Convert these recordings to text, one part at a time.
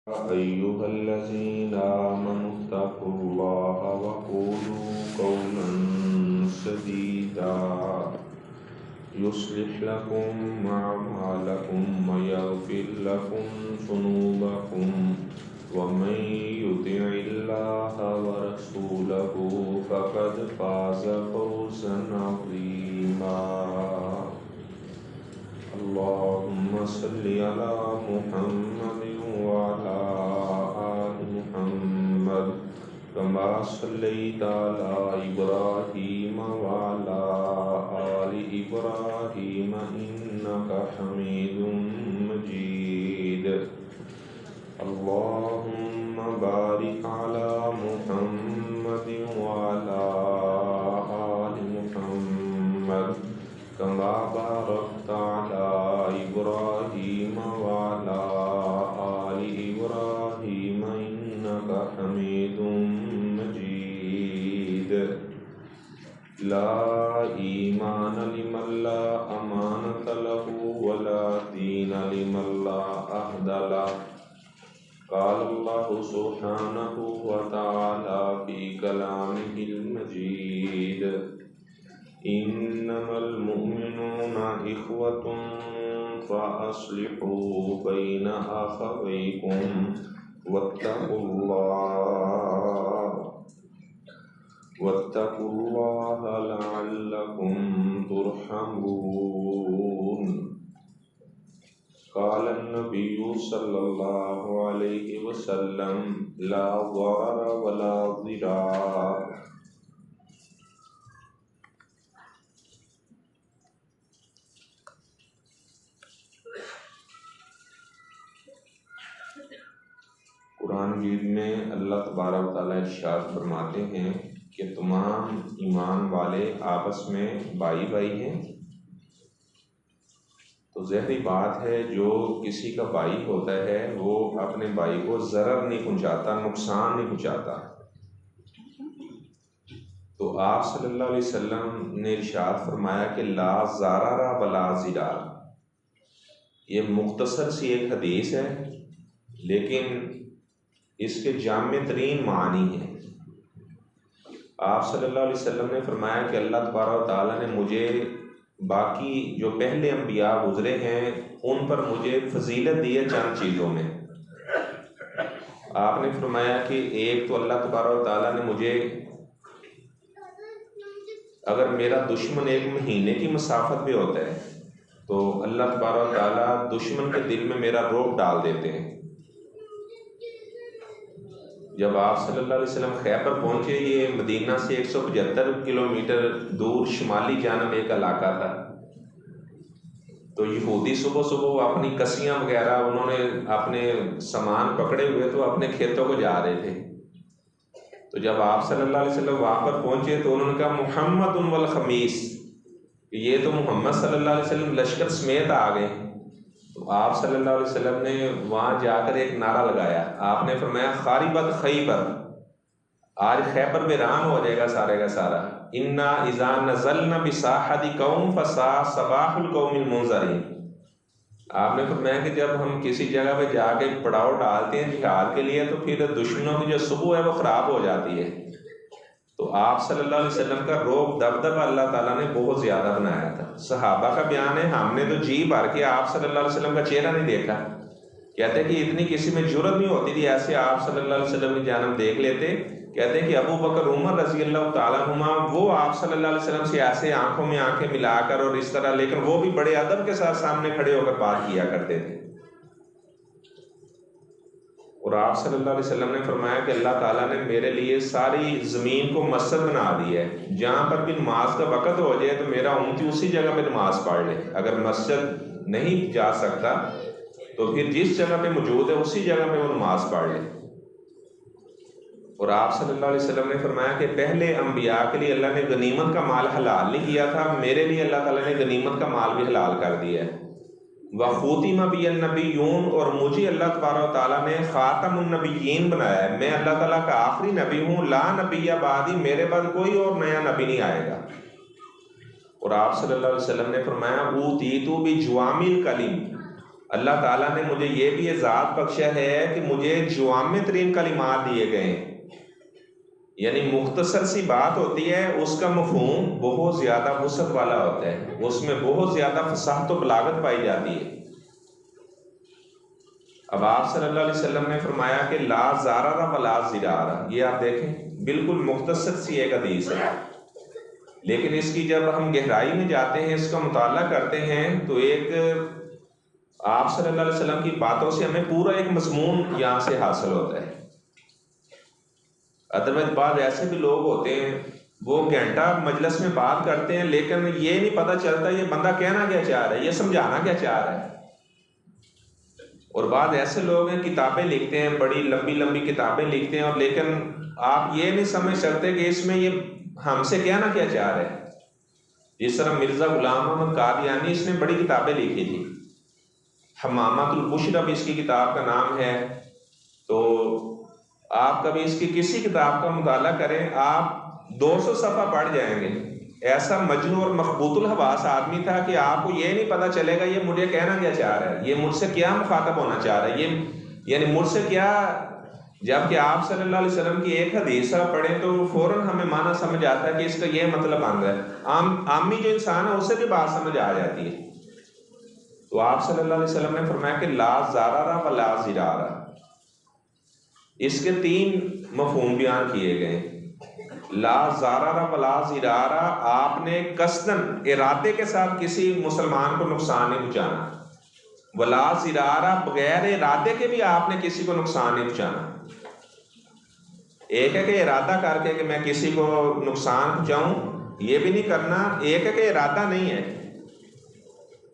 أيها الذين آمنوا اتقوا الله وقولوا قولا سديدا يصلح لكم أعمالكم ويغفر لكم ذنوبكم ومن يطع الله ورسوله فقد فاز فوزا عظيما. اللهم صل على محمد وعلى آل محمد كما صليت على إبراهيم وعلى آل إبراهيم إنك حميد مجيد. اللهم بارك على محمد وعلى آل محمد كما باركت على إبراهيم وعلى آل إبراهيم إنك حميد مجيد. لا إيمان لمن لا أمانة له ولا دين لمن لا عهد له. قال الله سبحانه وتعالى في كلامه المجيد: إنما المؤمنون إخوة فأصلحوا بين أخويكم واتقوا الله لعلكم ترحمون. قال النبي صلى الله عليه وسلم: لا ضرر ولا ضرار. قرآن مجید میں اللہ تبارک و تعالیٰ ارشاد فرماتے ہیں کہ تمام ایمان والے آپس میں بھائی بھائی ہیں. تو ظاہری بات ہے جو کسی کا بھائی ہوتا ہے وہ اپنے بھائی کو ضرر نہیں پہنچاتا، نقصان نہیں پہنچاتا. تو آپ صلی اللہ علیہ وسلم نے ارشاد فرمایا کہ لا ضرر ولا ضرار. یہ مختصر سی ایک حدیث ہے لیکن اس کے جامع ترین معنی ہیں. آپ صلی اللہ علیہ وسلم نے فرمایا کہ اللہ تبارک و تعالیٰ نے مجھے باقی جو پہلے انبیاء گزرے ہیں ان پر مجھے فضیلت دی ہے چند چیزوں میں. آپ نے فرمایا کہ ایک تو اللہ تبارک و تعالیٰ نے مجھے، اگر میرا دشمن ایک مہینے کی مسافت پہ ہوتا ہے تو اللہ تبارک و تعالیٰ دشمن کے دل میں میرا رعب ڈال دیتے ہیں. جب آپ صلی اللہ علیہ وسلم خیبر پہنچے، یہ مدینہ سے 175 کلومیٹر دور شمالی جانب ایک علاقہ تھا. تو یہودی صبح صبح وہ اپنی کسیاں وغیرہ انہوں نے اپنے سامان پکڑے ہوئے تو اپنے کھیتوں کو جا رہے تھے. تو جب آپ صلی اللہ علیہ وسلم وہاں پر پہنچے تو انہوں نے کہا محمد والخمیس، یہ تو محمد صلی اللہ علیہ وسلم لشکر سمیت آ گئے. تو آپ صلی اللہ علیہ وسلم نے وہاں جا کر ایک نعرہ لگایا. آپ نے فرمایا خاربت خیبر، آج خیبر ویران ہو جائے گا سارے کا سارا. انا اذا نزلنا بساحت قوم فساء صباح القوم المنذرین. آپ نے فرمایا کہ جب ہم کسی جگہ پہ جا کے پڑاؤ ڈالتے ہیں جہاد کے لیے تو پھر دشمنوں کی جو صبح ہے وہ خراب ہو جاتی ہے. تو آپ صلی اللہ علیہ وسلم کا رعب دبدبہ اللہ تعالیٰ نے بہت زیادہ بنایا تھا. صحابہ کا بیان ہے ہم نے تو جی بھر کے آپ صلی اللہ علیہ وسلم کا چہرہ نہیں دیکھا. کہتے کہ اتنی کسی میں جرت نہیں ہوتی تھی، ایسے آپ صلی اللہ علیہ وسلم کی جانب دیکھ لیتے. کہتے ہیں کہ ابو بکر عمر رضی اللہ تعالیٰ عنہما وہ آپ صلی اللہ علیہ وسلم سے ایسے آنکھوں میں آنکھیں ملا کر اور اس طرح، لیکن وہ بھی بڑے ادب کے ساتھ سامنے کھڑے ہو کر بات کیا کرتے تھے. اور آپ صلی اللہ علیہ وسلم نے فرمایا کہ اللہ تعالیٰ نے میرے لیے ساری زمین کو مسجد بنا دی ہے. جہاں پر بھی نماز کا وقت ہو جائے تو میرا امتی اسی جگہ پہ نماز پڑھ لے. اگر مسجد نہیں جا سکتا تو پھر جس جگہ پہ موجود ہے اسی جگہ پہ وہ نماز پڑھ لے. اور آپ صلی اللہ علیہ وسلم نے فرمایا کہ پہلے انبیاء کے لیے اللہ نے غنیمت کا مال حلال نہیں کیا تھا، میرے لیے اللہ تعالیٰ نے غنیمت کا مال بھی حلال کر دیا ہے. وَخُوتِمَ بِيَ النَّبِيُّونَ، اور مجھے اللہ تبارک و تعالیٰ نے خاتم النبیین بنایا ہے، میں اللہ تعالیٰ کا آخری نبی ہوں. لا نبی بعدی، میرے بعد کوئی اور نیا نبی نہیں آئے گا. اور آپ صلی اللہ علیہ وسلم نے فرمایا اوتیتو بجوامع الکلم، اللہ تعالیٰ نے مجھے یہ بھی اعزاز بخشا ہے کہ مجھے جوامع ترین کلمات دیے گئے ہیں، یعنی مختصر سی بات ہوتی ہے، اس کا مفہوم بہت زیادہ وسعت والا ہوتا ہے، اس میں بہت زیادہ فصاحت و بلاغت پائی جاتی ہے۔ اب آپ صلی اللہ علیہ وسلم نے فرمایا کہ لا زارر ولا زرارہ، یہ آپ دیکھیں بالکل مختصر سی ایک حدیث ہے، لیکن اس کی جب ہم گہرائی میں جاتے ہیں، اس کا مطالعہ کرتے ہیں، تو ایک آپ صلی اللہ علیہ وسلم کی باتوں سے ہمیں پورا ایک مضمون یہاں سے حاصل ہوتا ہے۔ ادروائز بعض ایسے بھی لوگ ہوتے ہیں، وہ گھنٹہ مجلس میں بات کرتے ہیں، لیکن یہ نہیں پتہ چلتا یہ بندہ کہنا کیا چاہ رہا ہے، یہ سمجھانا کیا چاہ رہا ہے۔ اور بعض ایسے لوگ ہیں کتابیں لکھتے ہیں، بڑی لمبی لمبی کتابیں لکھتے ہیں، اور لیکن آپ یہ نہیں سمجھ سکتے کہ اس میں یہ ہم سے کہنا کیا چاہ رہے ہیں۔ جس طرح مرزا غلام احمد قادیانی، اس نے بڑی کتابیں لکھی تھی، حمامۃ البشرا بھی اس کی کتاب کا نام ہے۔ تو آپ کبھی اس کی کسی کتاب کا مطالعہ کریں، آپ 200 صفحہ پڑھ جائیں گے۔ ایسا مجنون اور مخبوط الحواس آدمی تھا کہ آپ کو یہ نہیں پتا چلے گا یہ مجھے کہنا کیا چاہ رہا ہے، یہ مجھ سے کیا مخاطب ہونا چاہ رہا ہے، یہ یعنی مجھ سے کیا۔ جبکہ آپ صلی اللہ علیہ وسلم کی ایک حدیث پڑھیں تو فوراً ہمیں معنی سمجھ آتا ہے کہ اس کا یہ مطلب بن رہا ہے۔ عامی جو انسان ہے اسے بھی بات سمجھ آ جاتی ہے۔ تو آپ صلی اللہ علیہ وسلم نے فرمایا کہ لا زارارہ ولا زرارہ، اس کے 3 مفہوم بیان کیے گئے۔ لا زارارہ ولا زرارہ، آپ نے قصداً ارادے کے ساتھ کسی مسلمان کو نقصان نہیں پہنچانا، ولا زرارہ بغیر ارادے کے بھی آپ نے کسی کو نقصان نہیں پہنچانا۔ ایک ہے کہ ارادہ کر کے کہ میں کسی کو نقصان پہنچاؤں، یہ بھی نہیں کرنا۔ ایک ہے کہ ارادہ نہیں ہے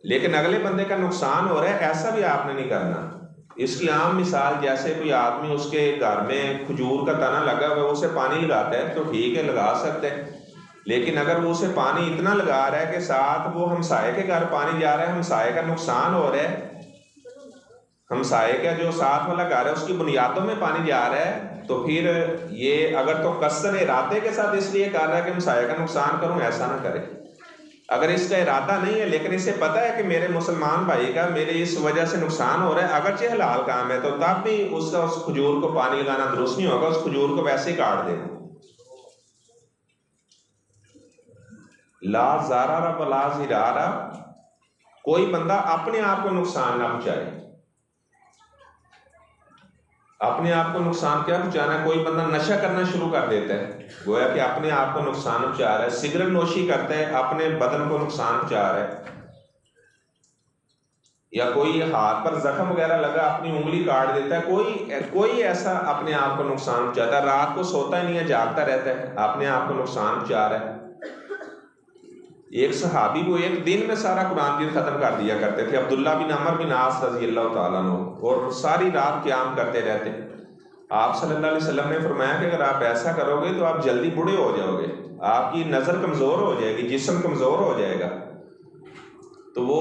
لیکن اگلے بندے کا نقصان ہو رہا ہے، ایسا بھی آپ نے نہیں کرنا۔ اس کی عام مثال جیسے کوئی آدمی اس کے گھر میں کھجور کا تنا لگا ہوا ہے، اسے پانی لگاتا ہے تو ٹھیک ہے لگا سکتے ہیں، لیکن اگر وہ اسے پانی اتنا لگا رہا ہے کہ ساتھ وہ ہمسائے کے گھر پانی جا رہا ہے، ہمسائے کا نقصان ہو رہا ہے، ہمسائے کا جو ساتھ والا گھر ہے اس کی بنیادوں میں پانی جا رہا ہے، تو پھر یہ اگر تو قصداً ارادے کے ساتھ اس لیے کر رہا ہے کہ ہمسائے کا نقصان کروں، ایسا نہ کرے۔ اگر اس کا ارادہ نہیں ہے لیکن اسے پتہ ہے کہ میرے مسلمان بھائی کا میرے اس وجہ سے نقصان ہو رہا ہے، اگرچہ حلال کام ہے، تو تب بھی اس کا اس کھجور کو پانی لگانا درست نہیں ہوگا، اس کھجور کو ویسے ہی کاٹ دے۔ لا زارارہ ولا زرارہ، کوئی بندہ اپنے آپ کو نقصان نہ پہنچائے۔ اپنے آپ کو نقصان کیا پہنچانا ہے؟ کوئی بندہ نشہ کرنا شروع کر دیتا ہے، گویا کہ اپنے آپ کو نقصان پہنچا رہا ہے۔ سگریٹ نوشی کرتا ہے، اپنے بدن کو نقصان پہنچا رہا ہے۔ یا کوئی ہاتھ پر زخم وغیرہ لگا اپنی انگلی کاٹ دیتا ہے، کوئی ایسا اپنے آپ کو نقصان پہنچاتا ہے۔ رات کو سوتا ہی نہیں ہے، جاگتا رہتا ہے، اپنے آپ کو نقصان پہنچا رہا ہے۔ ایک صحابی کو ایک دن میں سارا قرآن ختم کر دیا کرتے تھے، عبداللہ بن عمر بن عاص رضی اللہ تعالیٰ عنہ، اور ساری رات قیام کرتے رہتے۔ آپ صلی اللہ علیہ وسلم نے فرمایا کہ اگر آپ ایسا کرو گے تو آپ جلدی بوڑھے ہو جاؤ گے، آپ کی نظر کمزور ہو جائے گی، جسم کمزور ہو جائے گا۔ تو وہ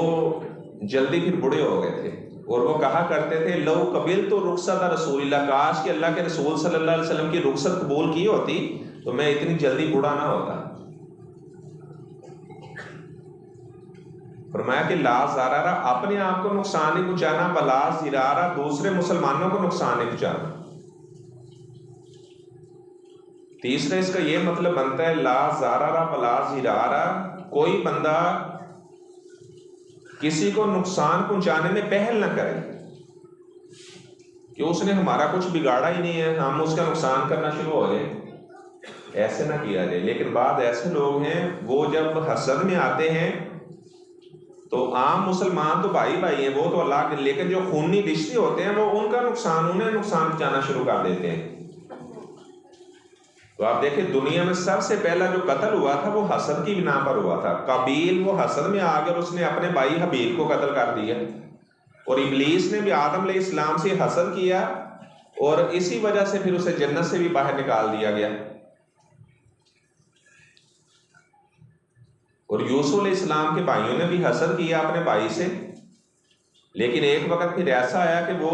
جلدی پھر بوڑھے ہو گئے تھے، اور وہ کہا کرتے تھے لو قبلت رخصت رسول اللہ، کاش کہ اللہ کے رسول صلی اللہ علیہ وسلم کی رخصت قبول کی ہوتی تو میں اتنی جلدی بوڑھا نہ ہوتا۔ فرمایا کہ لا زارارہ، اپنے آپ کو نقصان نہیں پہنچانا، ولا زرارہ، دوسرے مسلمانوں کو نقصان نہیں پہنچانا۔ تیسرا اس کا یہ مطلب بنتا ہے لا زارارہ ولا زرارہ، کوئی بندہ کسی کو نقصان پہنچانے میں پہل نہ کرے کہ اس نے ہمارا کچھ بگاڑا ہی نہیں ہے، ہم اس کا نقصان کرنا شروع ہو جائیں، ایسے نہ کیا جائے۔ لیکن بعض ایسے لوگ ہیں وہ جب حسد میں آتے ہیں تو عام مسلمان تو بھائی بھائی ہیں، وہ تو اللہ کے، لیکن جو خونی رشتے ہوتے ہیں وہ ان کا نقصان، انہیں نقصان پہنچانا شروع کر دیتے ہیں۔ تو آپ دیکھیں دنیا میں سب سے پہلا جو قتل ہوا تھا وہ حسد کی بنا پر ہوا تھا۔ قابیل وہ حسد میں آ کر اس نے اپنے بھائی حابیل کو قتل کر دیا، اور ابلیس نے بھی آدم علیہ السلام سے حسد کیا، اور اسی وجہ سے پھر اسے جنت سے بھی باہر نکال دیا گیا۔ اور یوسف علیہ السلام کے بھائیوں نے بھی حسد کیا اپنے بھائی سے، لیکن ایک وقت پھر ایسا آیا کہ وہ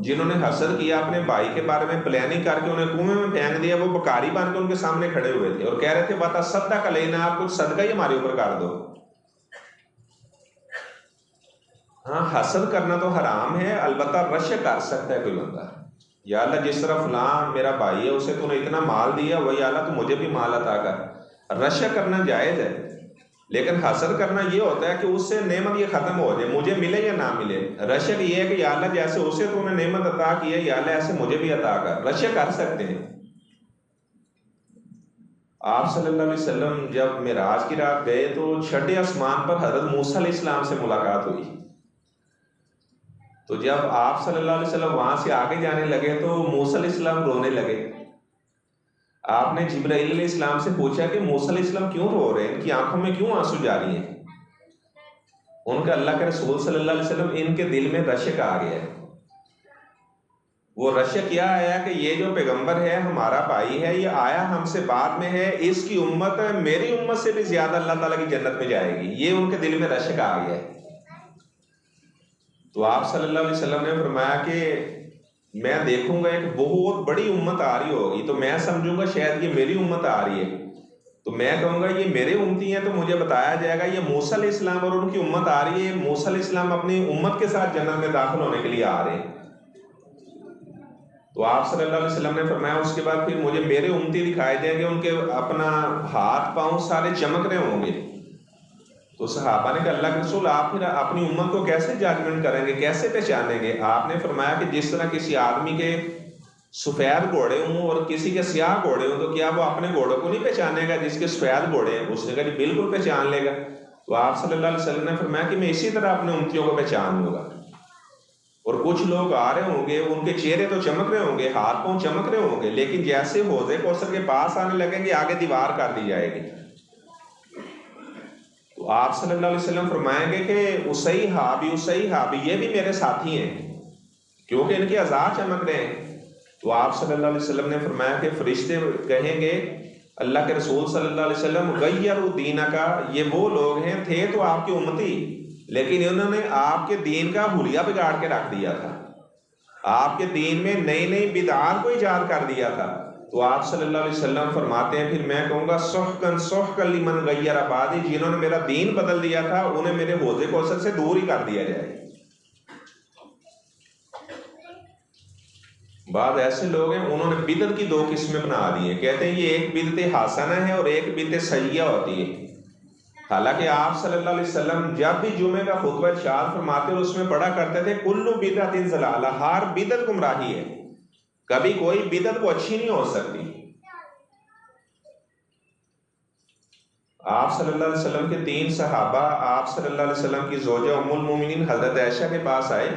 جنہوں نے حسد کیا اپنے بھائی کے بارے میں پلاننگ کر کے انہیں کنویں میں پھینک دیا، وہ بکاری بن کے ان کے سامنے کھڑے ہوئے تھے اور کہہ رہے تھے وَتَصَدَّقَ عَلَيْنَا، آپ کچھ صدقہ ہی ہمارے اوپر کر دو۔ ہاں حسد کرنا تو حرام ہے، البتہ رشک کر سکتا ہے کوئی بندہ، یا اللہ جس طرح فلاں میرا بھائی ہے اسے تو نے اتنا مال دیا، وہی اللہ تو مجھے بھی مال عطا کر، رشک کرنا جائز ہے۔ لیکن حسد کرنا یہ ہوتا ہے کہ اس سے نعمت یہ ختم ہو جائے، مجھے ملے یا نہ ملے۔ رشک یہ ہے کہ یا اللہ جیسے اسے تو نے نعمت عطا کی ہے، یا اللہ ایسے مجھے بھی عطا کر، رشک کر سکتے ہیں۔ آپ صلی اللہ علیہ وسلم جب معراج کی رات گئے تو چھٹے آسمان پر حضرت موسیٰ علیہ السلام سے ملاقات ہوئی، تو جب آپ صلی اللہ علیہ وسلم وہاں سے آگے جانے لگے تو موسیٰ علیہ السلام رونے لگے۔ آپ نے جبرائیل علیہ السلام سے پوچھا کہ موسیٰ علیہ السلام کیوں رو رہے ہیں، ان کی آنکھوں میں کیوں آنسو جاری ہیں؟ ان کا اللہ کے رسول صلی اللہ علیہ وسلم ان کے دل میں رشک آ گیا ہے۔ وہ رشک کیا آیا کہ یہ جو پیغمبر ہے ہمارا بھائی ہے، یہ آیا ہم سے بعد میں ہے، اس کی امت میری امت سے بھی زیادہ اللہ تعالیٰ کی جنت میں جائے گی، یہ ان کے دل میں رشک آ گیا ہے۔ تو آپ صلی اللہ علیہ وسلم نے فرمایا کہ میں دیکھوں گا ایک بہت بڑی امت آ رہی ہوگی، تو میں سمجھوں گا شاید یہ میری امت آ رہی ہے، تو میں کہوں گا یہ میرے امتی ہیں، تو مجھے بتایا جائے گا یہ موسیٰ علیہ السلام اور ان کی امت آ رہی ہے، موسیٰ علیہ السلام اپنی امت کے ساتھ جنت میں داخل ہونے کے لیے آ رہے ہیں۔ تو آپ صلی اللہ علیہ وسلم نے فرمایا اس کے بعد پھر مجھے میرے امتی دکھائے دیں گے، ان کے اپنا ہاتھ پاؤں سارے چمک رہے ہوں گے۔ تو صحابہ نے کہا اللہ کے رسول آپ پھر اپنی امت کو کیسے جاجمنٹ کریں گے، کیسے پہچانیں گے؟ آپ نے فرمایا کہ جس طرح کسی آدمی کے سفید گھوڑے ہوں اور کسی کے سیاہ گھوڑے ہوں، تو کیا وہ اپنے گھوڑوں کو نہیں پہچانے گا جس کے سفید گھوڑے ہیں؟ اس نے کہا جی بالکل پہچان لے گا۔ تو آپ صلی اللہ علیہ وسلم نے فرمایا کہ میں اسی طرح اپنے امتیوں کو پہچان لوں گا، اور کچھ لوگ آ رہے ہوں گے، ان کے چہرے تو چمک رہے ہوں گے، ہاتھ پاؤں چمک رہے ہوں گے، لیکن جیسے حوض کوثر کے پاس آنے لگیں گے آگے دیوار کر دی جائے گی۔ تو آپ صلی اللہ علیہ وسلم فرمائیں گے کہ اسیحا بھی یہ بھی میرے ساتھی ہیں، کیونکہ ان کے اعضاء چمک رہے ہیں۔ تو آپ صلی اللہ علیہ وسلم نے فرمایا کہ فرشتے کہیں گے اللہ کے رسول صلی اللہ علیہ وسلم غیروا دینکا، یہ وہ لوگ ہیں تھے تو آپ کی امتی، لیکن انہوں نے آپ کے دین کا حلیہ بگاڑ کے رکھ دیا تھا، آپ کے دین میں نئی نئی بدعات کو ایجاد کر دیا تھا۔ تو آپ صلی اللہ علیہ وسلم فرماتے ہیں پھر میں کہوں گا سحقا سحقا لمن غیر بعدی، جنہوں نے میرا دین بدل دیا تھا انہیں میرے حوض کوثر سے دور ہی کر دیا جائے۔ بعض ایسے لوگ ہیں انہوں نے بدعت کی دو قسمیں بنا دی ہیں، کہتے ہیں یہ ایک بدعت حسنہ ہے اور ایک بدعت سیئہ ہوتی ہے۔ حالانکہ آپ صلی اللہ علیہ وسلم جب بھی جمعے کا خطبہ ارشاد فرماتے اور اس میں پڑھا کرتے تھے کل بدعت ضلالہ، ہر بدعت گمراہی ہے، کبھی کوئی بدعت وہ اچھی نہیں ہو سکتی۔ آپ صلی اللہ علیہ وسلم کے 3 صحابہ آپ صلی اللہ علیہ وسلم کی زوجہ ام المومنین حضرت عائشہ کے پاس آئے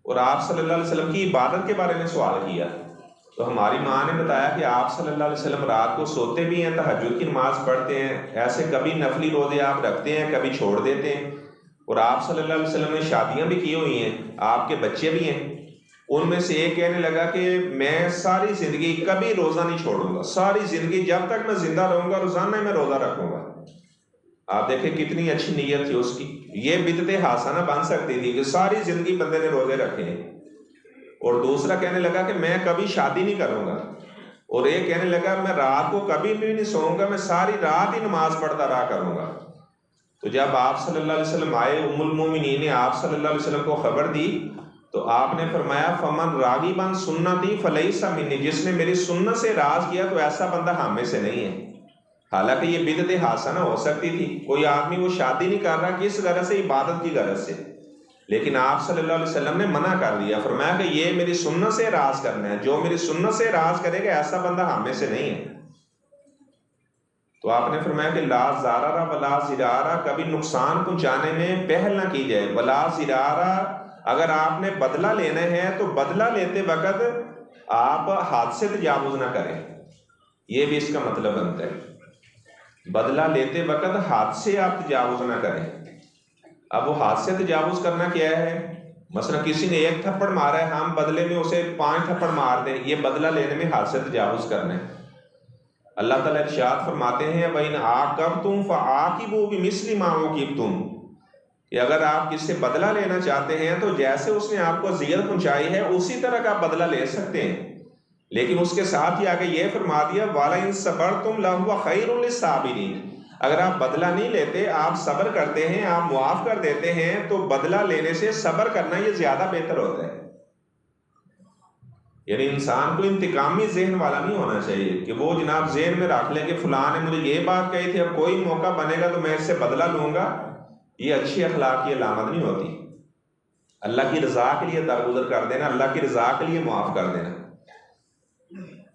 اور آپ صلی اللہ علیہ وسلم کی عبادت کے بارے میں سوال کیا۔ تو ہماری ماں نے بتایا کہ آپ صلی اللہ علیہ وسلم رات کو سوتے بھی ہیں، تہجد کی نماز پڑھتے ہیں، ایسے کبھی نفلی روزے آپ رکھتے ہیں، کبھی چھوڑ دیتے ہیں، اور آپ صلی اللہ علیہ وسلم نے شادیاں بھی کی ہوئی ہیں، آپ کے بچے بھی ہیں۔ ان میں سے ایک کہنے لگا کہ میں ساری زندگی کبھی روزہ نہیں چھوڑوں گا، ساری زندگی جب تک میں زندہ رہوں گا روزانہ میں روزہ رکھوں گا۔ آپ دیکھیں کتنی اچھی نیت تھی اس کی، یہ بدعت حسنہ بن سکتی تھی کہ ساری زندگی بندے نے روزے رکھے ہیں۔ اور دوسرا کہنے لگا کہ میں کبھی شادی نہیں کروں گا، اور ایک کہنے لگا میں رات کو کبھی بھی نہیں سوؤں گا، میں ساری رات ہی نماز پڑھتا رہا کروں گا۔ تو جب آپ صلی اللہ علیہ وسلم آئے، ام المومنین نے آپ صلی اللہ علیہ وسلم کو خبر دی، تو آپ نے فرمایا فمن راغبا عن سنتی فلیس منی، جس نے میری سنت سے اعراض کیا تو ایسا بندہ ہم میں سے نہیں ہے۔ حالانکہ یہ بدعت حسنہ ہو سکتی تھی، کوئی آدمی وہ شادی نہیں کر رہا کس غرض سے؟ عبادت کی غرض سے، لیکن آپ صلی اللہ علیہ وسلم نے منع کر دیا، فرمایا کہ یہ میری سنت سے اعراض کرنا ہے، جو میری سنت سے اعراض کرے گا ایسا بندہ ہم میں سے نہیں ہے۔ تو آپ نے فرمایا کہ لا ضرر ولا ضرار، کبھی نقصان پہنچانے میں پہل نہ کی جائے، ولا ضرار، اگر آپ نے بدلہ لینا ہے تو بدلہ لیتے وقت آپ حد سے تجاوز نہ کریں، یہ بھی اس کا مطلب بنتا ہے، بدلہ لیتے وقت حد سے آپ تجاوز نہ کریں۔ اب وہ حد سے تجاوز کرنا کیا ہے؟ مثلا کسی نے 1 تھپڑ مارا ہے، ہم بدلے میں اسے 5 تھپڑ مار دیں، یہ بدلہ لینے میں حد سے تجاوز کرنا ہے۔ اللہ تعالیٰ ارشاد فرماتے ہیں وَإِنْ عَاقَبْتُمْ فَعَاقِبُوا بِمِثْلِ مَا عُوقِبْتُمْ، کہ اگر آپ کس سے بدلہ لینا چاہتے ہیں تو جیسے اس نے آپ کو اذیت پہنچائی ہے اسی طرح کا بدلہ لے سکتے ہیں، لیکن اس کے ساتھ ہی آگے یہ فرما دیا وَلَئِنْ صَبَرْتُمْ لَهُوَ خَيْرٌ لِلصَّابِرِينَ، اگر آپ بدلہ نہیں لیتے، آپ صبر کرتے ہیں، آپ معاف کر دیتے ہیں، تو بدلہ لینے سے صبر کرنا یہ زیادہ بہتر ہوتا ہے۔ یعنی انسان کو انتقامی ذہن والا نہیں ہونا چاہیے کہ وہ جناب ذہن میں رکھ لے کہ فلاں نے مجھے یہ بات کہی تھی، اب کوئی موقع بنے گا تو میں اس سے بدلہ لوں گا۔ یہ اچھی اخلاق کی علامت نہیں ہوتی۔ اللہ کی رضا کے لیے درگزر کر دینا، اللہ کی رضا کے لیے معاف کر دینا،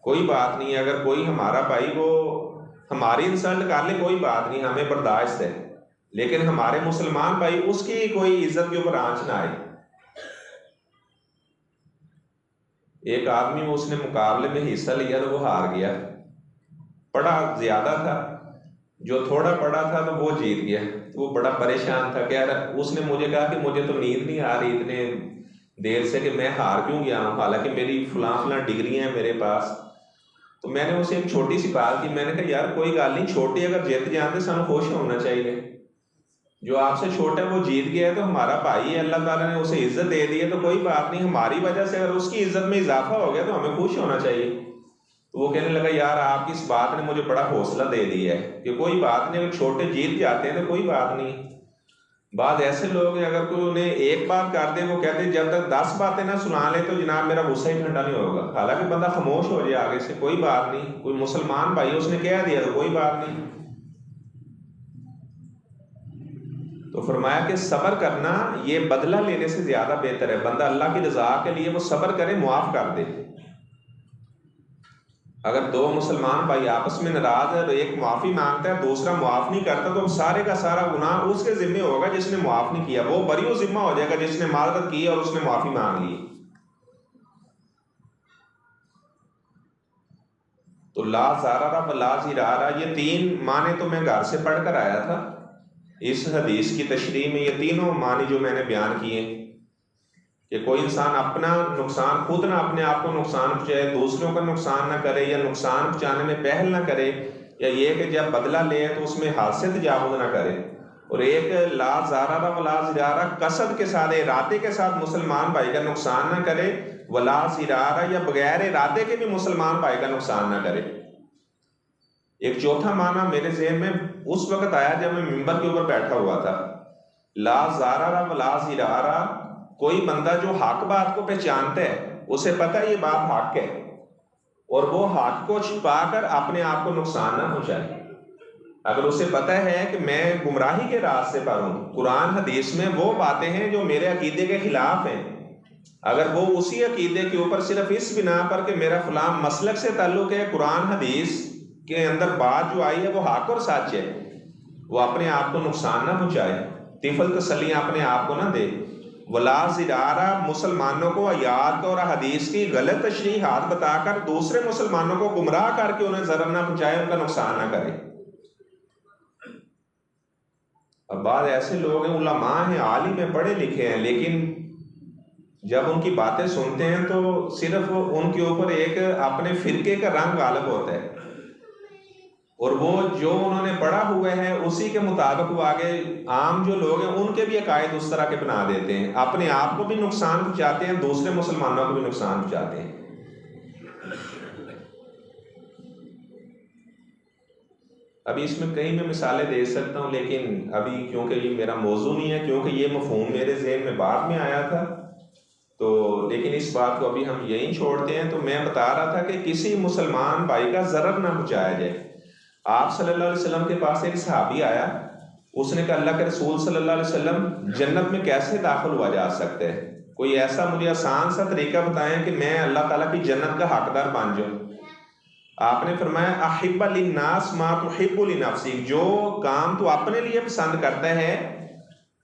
کوئی بات نہیں۔ اگر کوئی ہمارا بھائی وہ ہماری انسلٹ کر لے، کوئی بات نہیں، ہمیں برداشت ہے، لیکن ہمارے مسلمان بھائی اس کی کوئی عزت کے اوپر آنچ نہ آئے۔ ایک آدمی اس نے مقابلے میں حصہ لیا تو وہ ہار گیا، پڑھا زیادہ تھا، جو تھوڑا پڑھا تھا تو وہ جیت گیا، تو وہ بڑا پریشان تھا۔ کہہ رہا، اس نے مجھے کہا کہ مجھے تو نیند نہیں آ رہی اتنے دیر سے کہ میں ہار کیوں گیا ہوں، حالانکہ میری فلاں فلاں ڈگریاں ہیں میرے پاس۔ تو میں نے اسے ایک چھوٹی سی بات کی، میں نے کہا یار کوئی گل نہیں، چھوٹی اگر جیت جاتے سانو خوش ہونا چاہیے، جو آپ سے چھوٹا ہے وہ جیت گیا ہے تو ہمارا بھائی ہے، اللہ تعالیٰ نے اسے عزت دے دی ہے، تو کوئی بات نہیں، ہماری وجہ سے اگر اس کی عزت میں اضافہ ہو گیا تو ہمیں خوش ہونا چاہیے۔ تو وہ کہنے لگا یار آپ کی اس بات نے مجھے بڑا حوصلہ دے دیا ہے کہ کوئی بات نہیں، اگر چھوٹے جیت جاتے ہیں تو کوئی بات نہیں۔ بعض ایسے لوگ ہیں اگر کوئی انہیں ایک بات کر دے، وہ کہتے ہیں جب تک 10 باتیں نہ سنا لے تو جناب میرا غصہ ہی ٹھنڈا نہیں ہوگا، حالانکہ بندہ خاموش ہو جائے آگے سے، کوئی بات نہیں، کوئی مسلمان بھائی اس نے کہہ دیا تو کوئی بات نہیں۔ تو فرمایا کہ صبر کرنا یہ بدلہ لینے سے زیادہ بہتر ہے، بندہ اللہ کی رضا کے لیے وہ صبر کرے، معاف کر دے۔ اگر دو مسلمان بھائی آپس میں ناراض ہے تو ایک معافی مانگتا ہے، دوسرا معاف نہیں کرتا، تو سارے کا سارا گناہ اس کے ذمہ ہوگا جس نے معاف نہیں کیا، وہ بری و ذمہ ہو جائے گا جس نے معذرت کی اور اس نے معافی مانگ لی۔ تو لا زارارہ و لا زرارہ، یہ 3 معنی تو میں گھر سے پڑھ کر آیا تھا، اس حدیث کی تشریح میں یہ تینوں معنی جو میں نے بیان کیے کہ کوئی انسان اپنا نقصان خود نہ اپنے آپ کو نقصان پہنچائے، دوسروں کا نقصان نہ کرے، یا نقصان پہنچانے میں پہل نہ کرے، یا یہ کہ جب بدلہ لے تو اس میں حد سے تجاوز نہ کرے۔ اور ایک لا زارارہ ولا زرارہ، قصد کے ساتھ ارادے کے ساتھ مسلمان بھائی کا نقصان نہ کرے، ولا زرارہ یا بغیر ارادے کے بھی مسلمان بھائی کا نقصان نہ کرے۔ ایک چوتھا معنی میرے ذہن میں اس وقت آیا جب میں ممبر کے اوپر بیٹھا ہوا تھا، لا زارارہ ولا زرارہ، کوئی بندہ جو حق بات کو پہچانتا ہے، اسے پتہ ہے یہ بات حق ہے، اور وہ حق کو چھپا کر اپنے آپ کو نقصان نہ پہنچائے۔ اگر اسے پتہ ہے کہ میں گمراہی کے راستے پر ہوں، قرآن حدیث میں وہ باتیں ہیں جو میرے عقیدے کے خلاف ہیں، اگر وہ اسی عقیدے کے اوپر صرف اس بنا پر کہ میرا فلاں مسلک سے تعلق ہے، قرآن حدیث کے اندر بات جو آئی ہے وہ حق اور سچ ہے، وہ اپنے آپ کو نقصان نہ پہنچائے، طفل تسلیاں اپنے آپ کو نہ دے۔ ولا زرارہ، مسلمانوں کو آیات اور حدیث کی غلط تشریحات بتا کر دوسرے مسلمانوں کو گمراہ کر کے انہیں ضرر نہ پہنچائے، ان کا نقصان نہ کرے۔ اب بعض ایسے لوگ ہیں، علماء ہیں، عالم ہیں، پڑھے لکھے ہیں، لیکن جب ان کی باتیں سنتے ہیں تو صرف ان کے اوپر ایک اپنے فرقے کا رنگ غالب ہوتا ہے، اور وہ جو انہوں نے پڑھا ہوا ہے اسی کے مطابق وہ آگے عام جو لوگ ہیں ان کے بھی عقائد اس طرح کے بنا دیتے ہیں، اپنے آپ کو بھی نقصان پہنچاتے ہیں، دوسرے مسلمانوں کو بھی نقصان پہنچاتے ہیں۔ ابھی اس میں کئی میں مثالیں دے سکتا ہوں، لیکن ابھی کیونکہ یہ میرا موضوع نہیں ہے، کیونکہ یہ مفہوم میرے ذہن میں بعد میں آیا تھا، تو لیکن اس بات کو ابھی ہم یہیں چھوڑتے ہیں۔ تو میں بتا رہا تھا کہ کسی مسلمان بھائی کا ضرر نہ پہنچایا جائے۔ آپ صلی اللہ علیہ وسلم کے پاس ایک صحابی آیا، اس نے کہا اللہ کے رسول صلی اللہ علیہ وسلم جنت میں کیسے داخل ہوا جا سکتے ہیں، کوئی ایسا مجھے آسان سا طریقہ بتائیں کہ میں اللہ تعالیٰ کی جنت کا حقدار بن جاؤں۔ آپ نے فرمایا احب للناس ما تحب لنفسک، جو کام تو اپنے لیے پسند کرتا ہے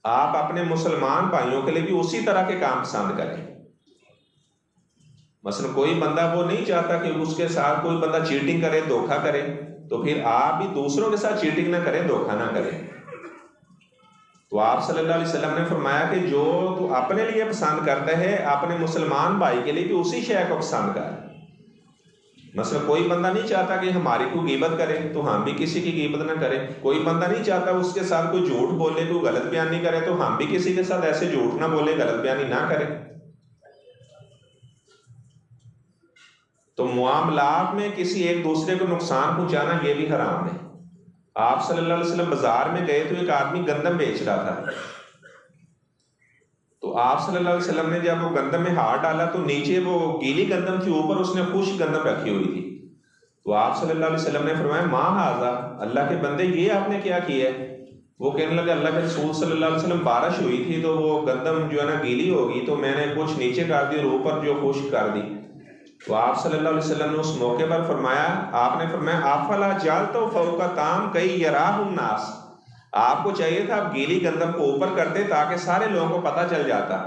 آپ اپنے مسلمان بھائیوں کے لیے بھی اسی طرح کے کام پسند کریں۔ مثلا کوئی بندہ وہ نہیں چاہتا کہ اس کے ساتھ کوئی بندہ چیٹنگ کرے، دھوکہ کرے، تو پھر آپ بھی دوسروں کے ساتھ چیٹنگ نہ کریں، دھوکہ نہ کریں۔ تو آپ صلی اللہ علیہ وسلم نے فرمایا کہ جو تو اپنے لیے پسند کرتا ہے اپنے مسلمان بھائی کے لیے بھی اسی شے کو پسند کر۔ مثلا کوئی بندہ نہیں چاہتا کہ ہماری کوئی غیبت کرے تو ہم بھی کسی کی غیبت نہ کریں، کوئی بندہ نہیں چاہتا اس کے ساتھ کوئی جھوٹ بولے، کوئی غلط بیانی کرے، تو ہم بھی کسی کے ساتھ ایسے جھوٹ نہ بولے، غلط بیانی نہ کریں۔ تو معاملات میں کسی ایک دوسرے کو نقصان پہنچانا یہ بھی حرام ہے۔ آپ صلی اللہ علیہ وسلم بازار میں گئے تو ایک آدمی گندم بیچ رہا تھا، تو آپ صلی اللہ علیہ وسلم نے جب وہ گندم میں ہاتھ ڈالا تو نیچے وہ گیلی گندم تھی، اوپر اس نے خشک گندم رکھی ہوئی تھی. تو آپ صلی اللہ علیہ وسلم نے فرمایا ما ھذا، اللہ کے بندے یہ آپ نے کیا کیا ہے؟ وہ کہنے لگا اللہ کے رسول صلی اللہ علیہ وسلم بارش ہوئی تھی تو وہ گندم جو ہے نا گیلی ہوگی تو میں نے کچھ نیچے کر دی اور اوپر جو خشک کر دی. تو آپ صلی اللہ علیہ وسلم نے اس موقع پر فرمایا، آپ نے فرمایا افلا جعلت فوق طعام کی یراہ الناس، آپ کو چاہیے تھا آپ گیلی گندم کو اوپر کرتے تاکہ سارے لوگوں کو پتہ چل جاتا.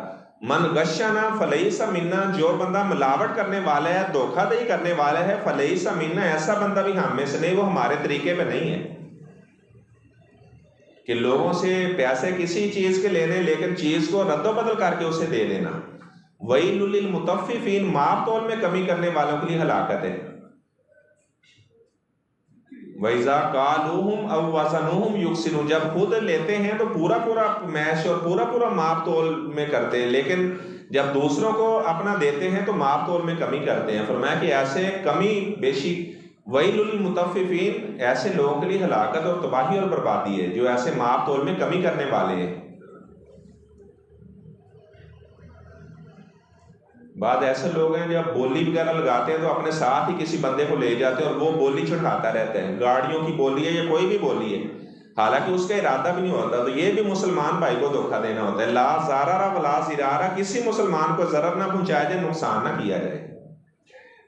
من غشنا فلیس منا، جو بندہ ملاوٹ کرنے والا ہے، دھوکہ دہی کرنے والا ہے، فلیس منا، ایسا بندہ بھی ہم میں سے نہیں، وہ ہمارے طریقے پہ نہیں ہے. کہ لوگوں سے پیسے کسی چیز کے لینے لیکن چیز کو رد و بدل کر کے اسے دے دینا. ویل للمطففین، ماپ تول میں کمی کرنے والوں کے لیے ہلاکت ہے. وَإِذَا قَالُوهُمْ أَوْ وَزَنُوهُمْ يُخْسِرُونَ، جب خود لیتے ہیں تو پورا پورا میش اور پورا پورا ماپ تول میں کرتے ہیں، لیکن جب دوسروں کو اپنا دیتے ہیں تو ماپ تول میں کمی کرتے ہیں. فرمایا کہ ایسے کمی بیشی وَيْلٌ لِلْمُطَفِّفِينَ، ایسے لوگوں کے لیے ہلاکت اور تباہی اور بربادی ہے جو ایسے ماپ تول میں کمی کرنے والے ہیں. بعد ایسے لوگ ہیں جب بولی وغیرہ لگاتے ہیں تو اپنے ساتھ ہی کسی بندے کو لے جاتے ہیں اور وہ بولی چڑھاتا رہتا ہے، گاڑیوں کی بولی ہے یا کوئی بھی بولی ہے، حالانکہ اس کا ارادہ بھی نہیں ہوتا. تو یہ بھی مسلمان بھائی کو دھوکہ دینا ہوتا ہے. لا ضرر ولا ضرار، کسی مسلمان کو ضرر نہ پہنچایا جائے، نقصان نہ کیا جائے.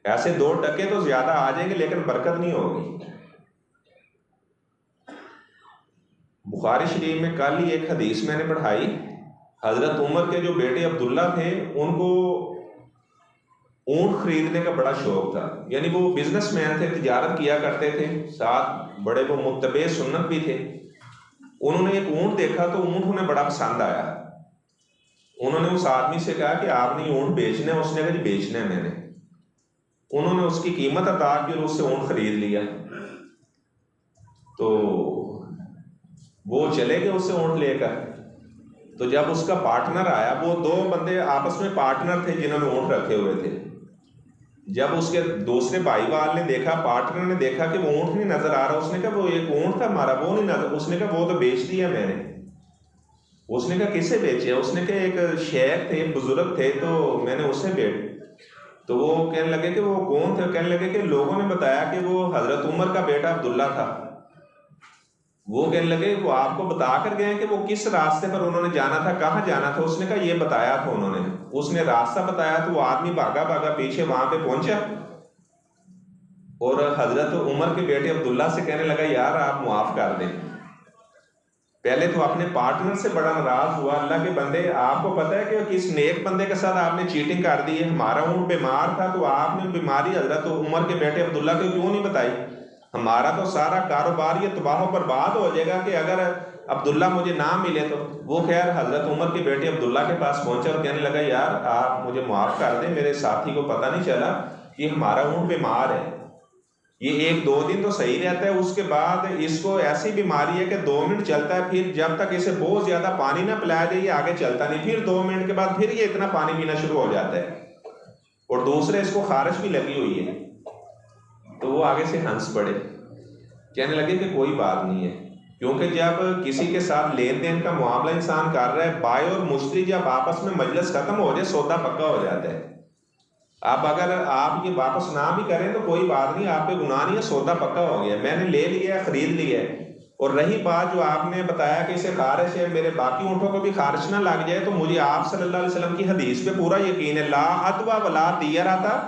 ایسے 2 ٹکے تو زیادہ آ جائیں گے لیکن برکت نہیں ہوگی. بخاری شریف میں کل ہی ایک حدیث میں نے پڑھائی، حضرت عمر کے جو بیٹے عبداللہ تھے ان کو اونٹ خریدنے کا بڑا شوق تھا، یعنی وہ بزنس مین تھے، تجارت کیا کرتے تھے، ساتھ بڑے وہ متبع سنت بھی تھے. انہوں نے ایک اونٹ دیکھا تو اونٹ انہیں بڑا پسند آیا. انہوں نے اس آدمی سے کہا کہ آپ نے اونٹ بیچنا ہے؟ اس نے کہا جی بیچنا ہے میں نے. انہوں نے اس کی قیمت عطا کی اور اس سے اونٹ خرید لیا. تو وہ چلے گئے اس سے اونٹ لے کر. تو جب اس کا پارٹنر آیا، وہ 2 بندے آپس میں پارٹنر تھے جنہوں نے اونٹ رکھے ہوئے تھے. جب اس کے دوسرے بھائی وال نے دیکھا، پارٹنر نے دیکھا کہ وہ اونٹ نہیں نظر آ رہا، اس نے کہا وہ ایک اونٹ تھا ہمارا، وہ نہیں نظر. اس نے کہا وہ تو بیچ دیا میں نے. اس نے کہا کسے بیچے؟ اس نے کہا ایک شیخ تھے، بزرگ تھے، تو میں نے اسے بیچ. تو وہ کہنے لگے کہ وہ کون تھے؟ کہنے لگے کہ لوگوں نے بتایا کہ وہ حضرت عمر کا بیٹا عبداللہ تھا. وہ کہنے لگے وہ آپ کو بتا کر گئے کہ وہ کس راستے پر انہوں نے جانا تھا، کہاں جانا تھا؟ اس نے کہا یہ بتایا تھا انہوں نے. اس نے راستہ بتایا تو وہ آدمی بھاگا بھاگا پیچھے وہاں پہ پہنچا اور حضرت عمر کے بیٹے عبداللہ سے کہنے لگا یار آپ معاف کر دیں. پہلے تو اپنے پارٹنر سے بڑا ناراض ہوا. اللہ کے بندے، آپ کو پتہ ہے کہ کس نیک بندے کے ساتھ آپ نے چیٹنگ کر دی ہے. ہمارا اونٹ بیمار تھا تو آپ نے بیماری حضرت عمر کے بیٹے عبداللہ کو کیوں نہیں بتائی؟ ہمارا تو سارا کاروبار یہ تباہ و برباد ہو جائے گا کہ اگر عبداللہ مجھے نہ ملے تو. وہ خیر حضرت عمر کے بیٹے عبداللہ کے پاس پہنچا اور کہنے لگا یار آپ مجھے معاف کر دیں، میرے ساتھی کو پتہ نہیں چلا کہ ہمارا اونٹ بیمار ہے. یہ 1-2 دن تو صحیح رہتا ہے، اس کے بعد اس کو ایسی بیماری ہے کہ 2 منٹ چلتا ہے، پھر جب تک اسے بہت زیادہ پانی نہ پلایا جائے یہ آگے چلتا نہیں. پھر 2 منٹ کے بعد پھر یہ اتنا پانی پینا شروع ہو جاتا ہے اور دوسرے اس کو خارش بھی لگی ہوئی ہے. تو وہ آگے سے ہنس پڑے، کہنے لگے کہ کوئی بات نہیں ہے. کیونکہ جب کسی کے ساتھ لین دین کا معاملہ انسان کر رہا ہے، بائع اور مشتری جب آپس میں مجلس ختم ہو جائے سودا پکا ہو جاتا ہے. اب اگر آپ یہ واپس نہ بھی کریں تو کوئی بات نہیں، آپ پہ گناہ نہیں ہے، سودا پکا ہو گیا، میں نے لے لیا ہے، خرید لیا ہے. اور رہی بات جو آپ نے بتایا کہ اسے خارش ہے، میرے باقی اونٹوں کو بھی خارش نہ لگ جائے، تو مجھے آپ صلی اللہ علیہ وسلم کی حدیث پہ پورا یقین ہے، لا عدوى ولا طیرہ تھا.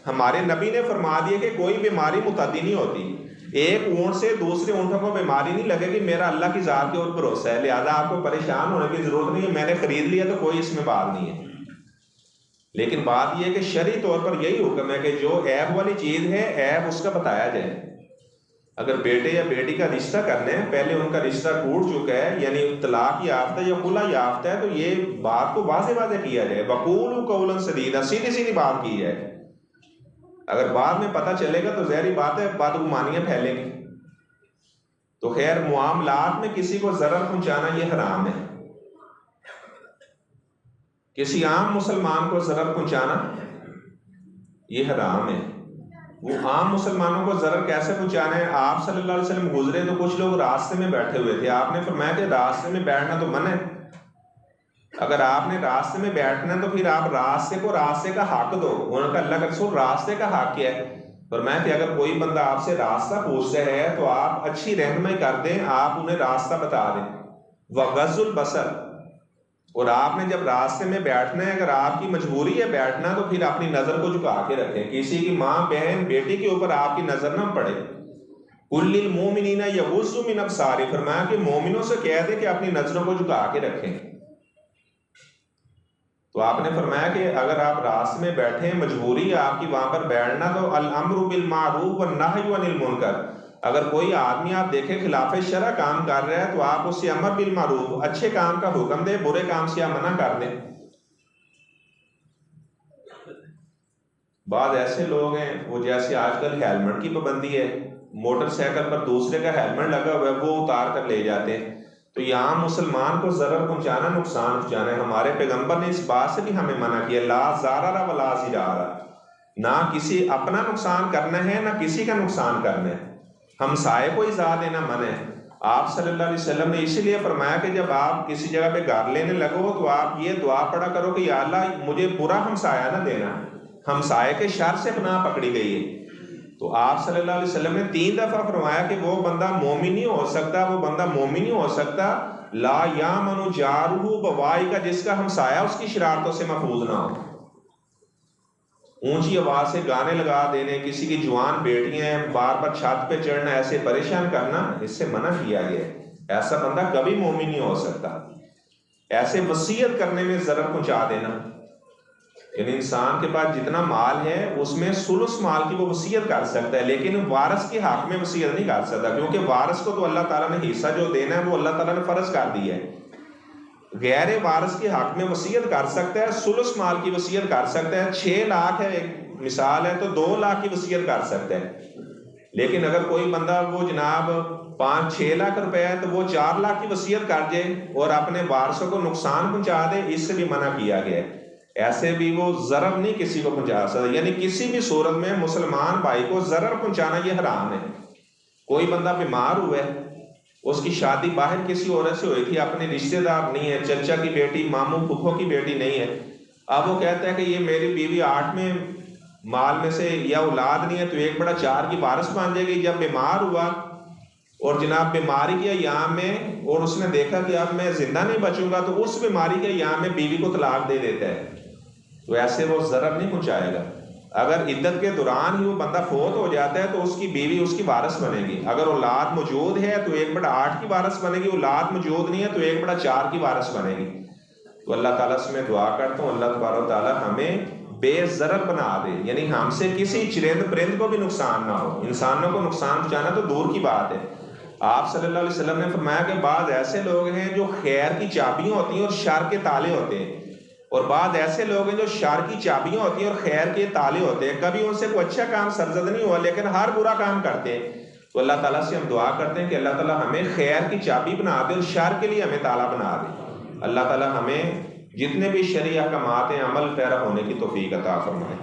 ہمارے نبی نے فرما دیا کہ کوئی بیماری متعدی نہیں ہوتی. ایک اونٹ سے دوسرے اونٹوں کو بیماری نہیں لگے گی، میرا اللہ کی ذات کے اوپر بھروسہ ہے، لہذا آپ کو پریشان ہونے کی ضرورت نہیں ہے. میں نے خرید لیا تو کوئی اس میں بات نہیں ہے. لیکن بات یہ ہے کہ شرعی طور پر یہی حکم ہے کہ جو عیب والی چیز ہے عیب اس کا بتایا جائے. اگر بیٹے یا بیٹی کا رشتہ کرنا ہے، پہلے ان کا رشتہ ٹوٹ چکا ہے یعنی طلاق یافتہ یا خلا یافتہ ہے، تو یہ بات کو واضح واضح کیا جائے. وقولوا قولا سدیدا، سیدھی سیدھی بات کی جائے. اگر بعد میں پتہ چلے گا تو ظاہری بات ہے بدگمانیاں پھیلیں گی. تو خیر معاملات میں کسی کو ضرر پہنچانا یہ حرام ہے. کسی عام مسلمان کو ضرر پہنچانا یہ حرام ہے. وہ عام مسلمانوں کو ضرر کیسے پہنچانا ہے؟ آپ صلی اللہ علیہ وسلم گزرے تو کچھ لوگ راستے میں بیٹھے ہوئے تھے، آپ نے فرمایا کہ راستے میں بیٹھنا تو منع ہے، اگر آپ نے راستے میں بیٹھنا ہے تو پھر آپ راستے کو راستے کا حق دو۔ انہوں نے اللہ کا رسول راستے کا حق کیا ہے؟ فرمایا کہ اگر کوئی بندہ آپ سے راستہ پوچھتا ہے تو آپ اچھی رہنمائی کر دیں، آپ انہیں راستہ بتا دیں۔ وغض البصر، اور آپ نے جب راستے میں بیٹھنا ہے، اگر آپ کی مجبوری ہے بیٹھنا تو پھر اپنی نظر کو جھکا کے رکھیں، کسی کی ماں بہن بیٹی کے اوپر آپ کی نظر نہ پڑے۔ کل للمؤمنین یغضوا من ابصارہم، فرمایا کہ مومنوں سے کہہ دیں کہ اپنی نظروں کو جھکا کے رکھیں۔ تو آپ نے فرمایا کہ اگر آپ راستے میں بیٹھے ہیں، مجبوری ہے آپ کی وہاں پر بیٹھنا، تو الامر بالمعروف والنہی عن المنکر، اگر کوئی آدمی آپ دیکھیں خلاف شرع کام کر رہا ہے تو آپ اس سے امر بالمعروف، اچھے کام کا حکم دیں، برے کام سے آپ منع کر دیں۔ بعض ایسے لوگ ہیں وہ جیسے آج کل ہیلمٹ کی پابندی ہے، موٹر سائیکل پر دوسرے کا ہیلمٹ لگا ہوا ہے وہ اتار کر لے جاتے ہیں، تو یہاں مسلمان کو ضرر پہنچانا، نقصان پہنچانا ہے۔ ہمارے پیغمبر نے اس بات سے بھی ہمیں منع کیا، لا ضرر ولا ضرار، نہ کسی اپنا نقصان کرنا ہے نہ کسی کا نقصان کرنا ہے، ہمسائے کو ایذا دینا منع ہے۔ آپ صلی اللہ علیہ وسلم نے اسی لیے فرمایا کہ جب آپ کسی جگہ پہ گھر لینے لگو تو آپ یہ دعا پڑھا کرو کہ یا اللہ مجھے برا ہمسایہ نہ دینا، ہمسائے کے شر سے پناہ پکڑی گئی ہے۔ تو آپ صلی اللہ علیہ وسلم نے 3 دفعہ فرمایا کہ وہ بندہ مومن نہیں ہو سکتا، وہ بندہ مومن نہیں ہو سکتا لا یامن جارہ بوائقہ، جس کا ہمسایہ اس کی شرارتوں سے محفوظ نہ ہو۔ اونچی آواز سے گانے لگا دینے، کسی کی جوان بیٹیاں ہیں بار بار چھت پہ چڑھنا، ایسے پریشان کرنا، اس سے منع کیا گیا ہے۔ ایسا بندہ کبھی مومن نہیں ہو سکتا۔ ایسے وصیت کرنے میں ضرر پہنچا دینا، یعنی انسان کے پاس جتنا مال ہے اس میں ثلث مال کی وہ وصیت کر سکتا ہے، لیکن وارث کے حق میں وصیت نہیں کر سکتا، کیونکہ وارث کو تو اللہ تعالیٰ نے حصہ جو دینا ہے وہ اللہ تعالیٰ نے فرض کر دیا ہے۔ غیر وارث کے حق میں وصیت کر سکتا ہے، ثلث مال کی وصیت کر سکتا ہے، 6 لاکھ ہے ایک مثال ہے تو 2 لاکھ کی وصیت کر سکتا ہے، لیکن اگر کوئی بندہ وہ جناب 5-6 لاکھ روپے ہے تو وہ 4 لاکھ کی وصیت کر دے اور اپنے وارثوں کو نقصان پہنچا دے، اس سے بھی منع کیا گیا ہے۔ ایسے بھی وہ ضرر نہیں کسی کو پہنچا سکتا، یعنی کسی بھی صورت میں مسلمان بھائی کو ضرر پہنچانا یہ حرام ہے۔ کوئی بندہ بیمار ہوا ہے، اس کی شادی باہر کسی عورت سے ہوئی تھی، اپنے رشتہ دار نہیں ہے، چچا کی بیٹی، ماموں پھپھو کی بیٹی نہیں ہے، اب وہ کہتا ہے کہ یہ میری بیوی 8 میں مال میں سے یا اولاد نہیں ہے تو 1/4 کی وارث بن جائے گی۔ جب بیمار ہوا اور جناب بیماری کے ایام میں اور اس نے دیکھا کہ اب میں زندہ نہیں بچوں گا تو اس بیماری کے ایام میں بیوی کو طلاق دے دیتا ہے، تو ایسے وہ ضرر نہیں پہنچائے گا۔ اگر عدت کے دوران ہی وہ بندہ فوت ہو جاتا ہے تو اس کی بیوی اس کی وارث بنے گی، اگر اولاد موجود ہے تو 1/8 کی وارث بنے گی، اولاد موجود نہیں ہے تو 1/4 کی وارث بنے گی۔ تو اللہ تعالیٰ سے میں دعا کرتا ہوں اللہ تبارک و تعالیٰ ہمیں بے ضرر بنا دے، یعنی ہم سے کسی چرند پرند کو بھی نقصان نہ ہو، انسانوں کو نقصان پہنچانا تو دور کی بات ہے۔ آپ صلی اللہ علیہ وسلم نے فرمایا کہ بعض ایسے لوگ ہیں جو خیر کی چابیاں ہوتی ہیں اور شر کے تالے ہوتے ہیں، اور بعض ایسے لوگ ہیں جو شر کی چابیاں ہوتی ہیں اور خیر کے تالے ہوتے ہیں، کبھی ان سے کوئی اچھا کام سرزد نہیں ہوا لیکن ہر برا کام کرتے ہیں۔ تو اللہ تعالیٰ سے ہم دعا کرتے ہیں کہ اللہ تعالیٰ ہمیں خیر کی چابی بنا دے اور شر کے لیے ہمیں تالا بنا دے۔ اللہ تعالیٰ ہمیں جتنے بھی شرعی احکامات ہیں عمل پیرا ہونے کی توفیق عطا فرمائے۔